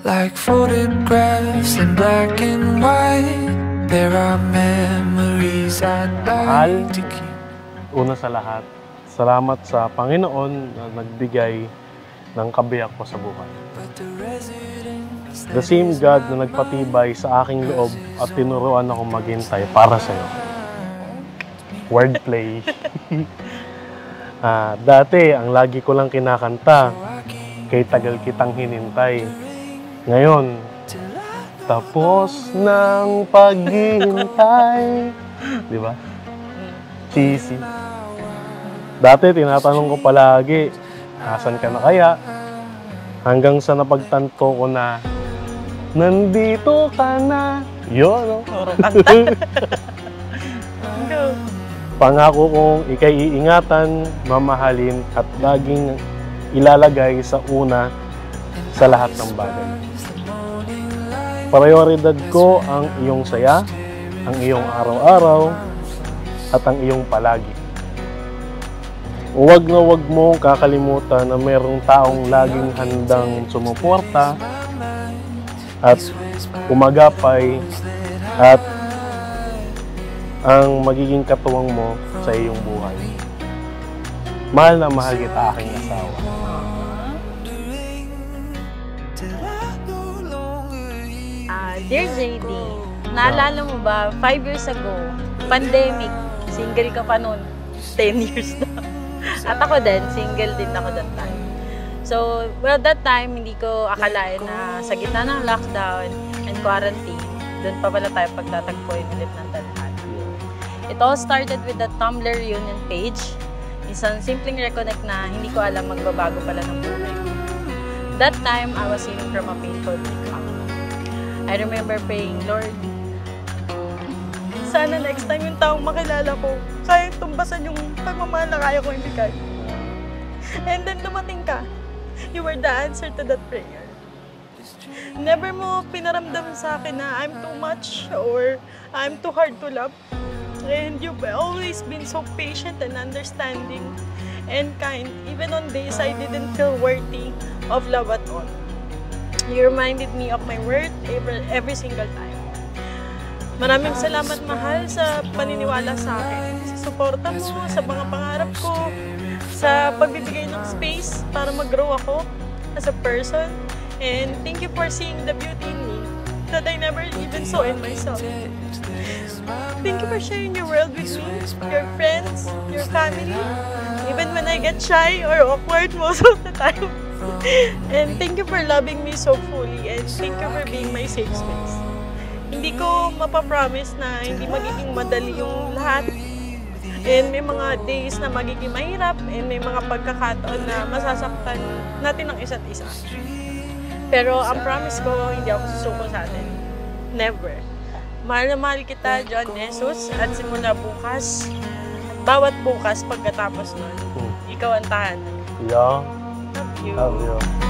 Like photographs in black and white, there are memories I'd like to keep. Una sa lahat, salamat sa Panginoon na nagbigay ng kabiyak ko sa buhay. The same God na nagpatibay sa aking loob at tinuruan ako maghintay para sa'yo. Wordplay. Dati, ang lagi ko lang kinakanta, kay tagal kitang hinintay. Ngayon, tapos ng paghihintay. Di ba? Cheesy. Dati, tinatanong ko palagi, asan ka na kaya? Hanggang sa napagtanto ko na, nandito ka na. Yun, no? Pangako kong ikay iingatan, mamahalin, at laging ilalagay sa una sa lahat ng bagay. Prioridad ko ang iyong saya, ang iyong araw-araw, at ang iyong palagi. Huwag na huwag mong kakalimutan na mayroong taong laging handang sumuporta at umagapay at ang magiging katuwang mo sa iyong buhay. Mahal na mahal kita, aking asawa. Dear JD, naalala mo ba, 5 years ago, pandemic, single ka pa nun, 10 years na. At ako din, single din ako that time. So, well, that time, hindi ko akalain na sa gitna ng lockdown and quarantine, doon pa pala tayo pagtatagpuin ulit ng tadhana. It all started with the Tumblr reunion page, isang simpleng reconnect na hindi ko alam magbabago pala ng buhay ko. That time, I was healing from a painful breakup. I remember praying, Lord, sana next time yung taong makilala ko, kaya tumbasan yung pagmamahal na kaya ko hindi kaya. And then dumating ka. You were the answer to that prayer. Never mo pinaramdam sa akin na I'm too much or I'm too hard to love. And you've always been so patient and understanding and kind, even on days I didn't feel worthy of love at all. You reminded me of my worth every single time. Maraming salamat, mahal, sa paniniwala sa akin, sa suporta mo, sa mga pangarap ko, sa pagbibigay ng space para mag-grow ako as a person. And thank you for seeing the beauty in me that I never even saw in myself. Thank you for sharing your world with me, your friends, your family, even when I get shy or awkward most of the time. And thank you for loving me so fully, and thank you for being my safe space. Hindi ko mapapromise na hindi magiging madali yung lahat. And may mga days na magiging mahirap, and may mga pagkakataon na masasaktan natin ang isa't isa. Pero ang promise ko, hindi ako susuko sa atin. Never. Mahal na mahal kita, John Jesus, at simula bukas, bawat bukas pagkatapos nun, ikaw ang tahanan. Yeah. Love you. Love you.